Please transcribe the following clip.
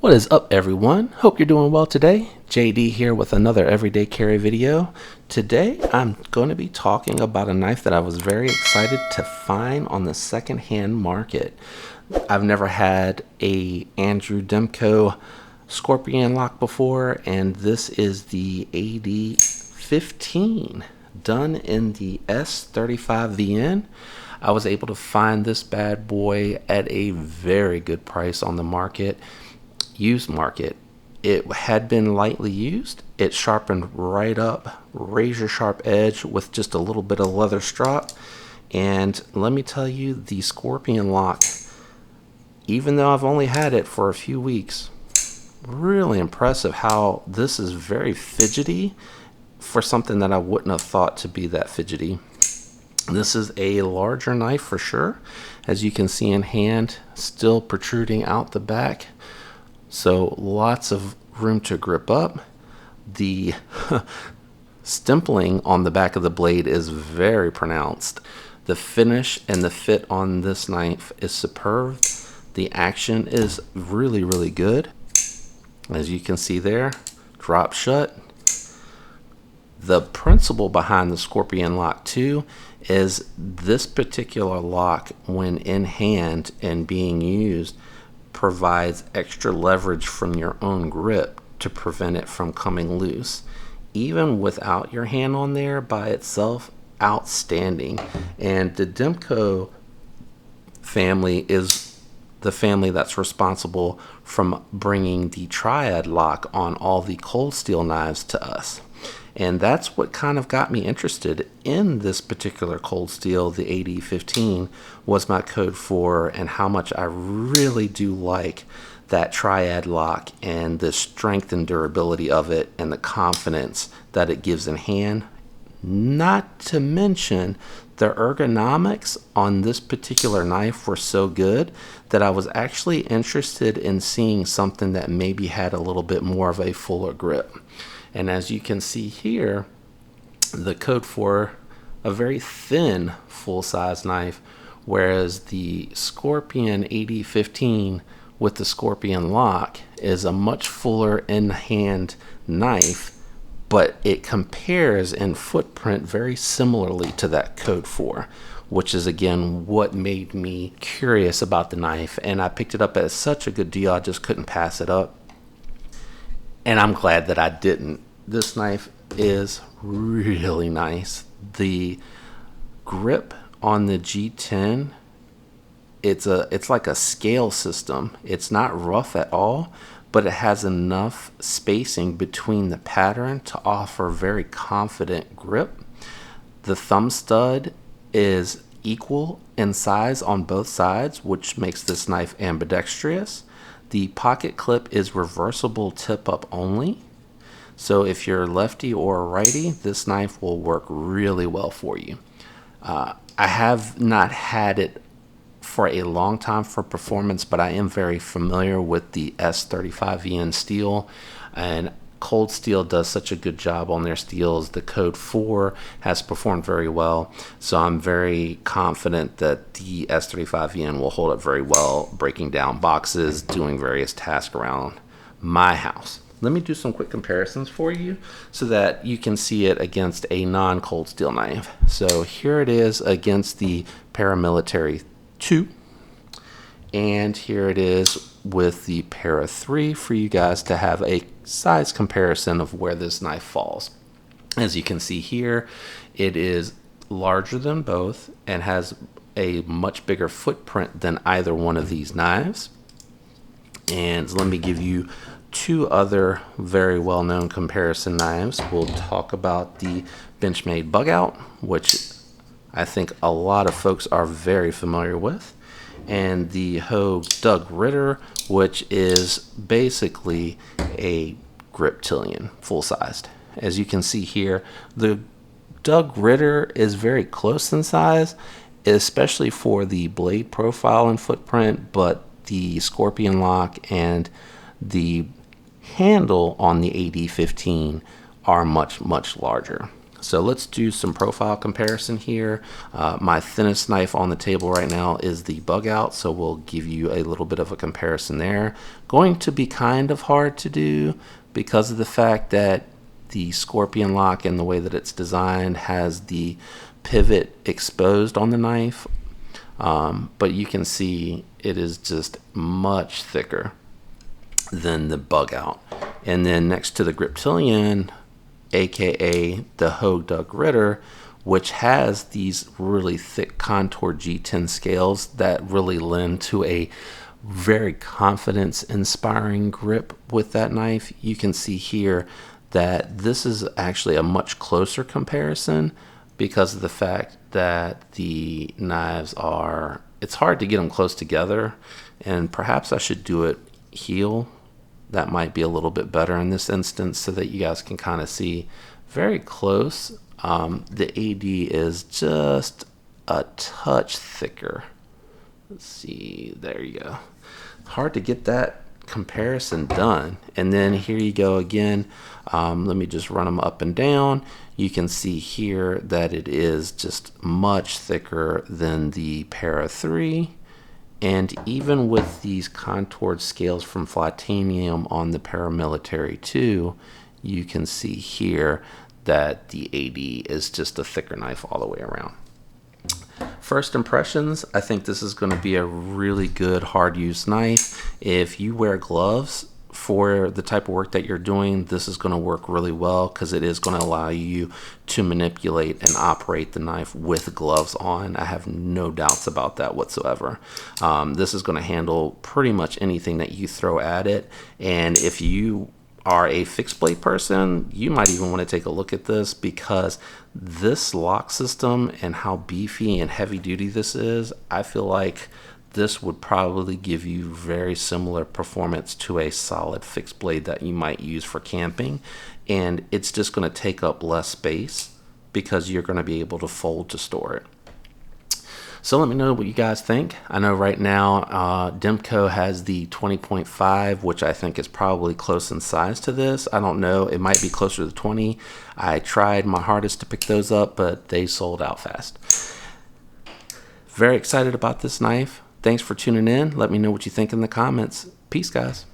What is up, everyone? Hope you're doing well today. JD here with another everyday carry video. Today I'm going to be talking about a knife that I was very excited to find on the secondhand market. I've never had a Andrew Demko Scorpion lock before, and this is the AD15 done in the S35VN. I was able to find this bad boy at a very good price on the market. Used market. It had been lightly used. It sharpened right up, razor sharp edge with just a little bit of leather strap. And let me tell you, the Scorpion lock, even though I've only had it for a few weeks, really impressive how this is very fidgety for something that I wouldn't have thought to be that fidgety. This is a larger knife for sure. As you can see in hand, still protruding out the back. So lots of room to grip up. The stimpling on the back of the blade is very pronounced. The finish and the fit on this knife is superb. The action is really, really good. As you can see there, drop shut. The principle behind the Scorpion lock too is this particular lock, when in hand and being used, provides extra leverage from your own grip to prevent it from coming loose. Even without your hand on there by itself, outstanding. And the Demko family is the family that's responsible from bringing the triad lock on all the Coldsteel knives to us. And that's what kind of got me interested in this particular Coldsteel, the AD15, was my code 4 and how much I really do like that triad lock and the strength and durability of it and the confidence that it gives in hand. Not to mention the ergonomics on this particular knife were so good that I was actually interested in seeing something that maybe had a little bit more of a fuller grip. And as you can see here, the code for a very thin full-size knife, whereas the Scorpion AD15 with the Scorpion lock is a much fuller in-hand knife, but it compares in footprint very similarly to that code 4, which is again what made me curious about the knife. And I picked it up at such a good deal, I just couldn't pass it up. And I'm glad that I didn't. This knife is really nice. The grip on the G10, it's like a scale system. It's not rough at all, but it has enough spacing between the pattern to offer very confident grip. The thumb stud is equal in size on both sides, which makes this knife ambidextrous. The pocket clip is reversible tip up only. So if you're lefty or righty, this knife will work really well for you. I have not had it for a long time for performance, but I am very familiar with the S35VN steel, and Coldsteel does such a good job on their steels. The code 4 has performed very well, so I'm very confident that the S35VN will hold up very well, breaking down boxes, doing various tasks around my house. Let me do some quick comparisons for you so that you can see it against a non-Coldsteel knife. So here it is against the Paramilitary 2, and here it is with the Para 3 for you guys to have a size comparison of where this knife falls. As you can see here, it is larger than both and has a much bigger footprint than either one of these knives. And let me give you two other very well-known comparison knives. We'll talk about the Benchmade Bug Out, which I think a lot of folks are very familiar with, and the Hogue Doug Ritter, which is basically a Griptilian, full-sized. As you can see here, the Doug Ritter is very close in size, especially for the blade profile and footprint, but the Scorpion lock and the handle on the AD15 are much, much larger. So let's do some profile comparison here. My thinnest knife on the table right now is the Bug Out, so we'll give you a little bit of a comparison there. Going to be kind of hard to do because of the fact that the Scorpion lock and the way that it's designed has the pivot exposed on the knife, but you can see it is just much thicker than the Bug Out. And then next to the Griptilian, aka the Hogue Doug Ritter, which has these really thick contour G10 scales that really lend to a very confidence inspiring grip with that knife. You can see here that this is actually a much closer comparison because of the fact that the knives are, it's hard to get them close together, and perhaps I should do it heel. That might be a little bit better in this instance so that you guys can kind of see very close. The AD is just a touch thicker. Let's see, there you go. Hard to get that comparison done. And then here you go again. Let me just run them up and down. You can see here that it is just much thicker than the Para 3. And even with these contoured scales from Flatanium on the Paramilitary 2, you can see here that the AD is just a thicker knife all the way around. First impressions, I think this is going to be a really good hard use knife. If you wear gloves for the type of work that you're doing, this is going to work really well because it is going to allow you to manipulate and operate the knife with gloves on. I have no doubts about that whatsoever. This is going to handle pretty much anything that you throw at it. And if you are a fixed blade person, you might even want to take a look at this because this lock system and how beefy and heavy duty this is, I feel like this would probably give you very similar performance to a solid fixed blade that you might use for camping, and it's just going to take up less space because you're going to be able to fold to store it. So let me know what you guys think. I know right now Demko has the 20.5, which I think is probably close in size to this. I don't know, it might be closer to 20. I tried my hardest to pick those up, but they sold out fast. Very excited about this knife. Thanks for tuning in. Let me know what you think in the comments. Peace, guys.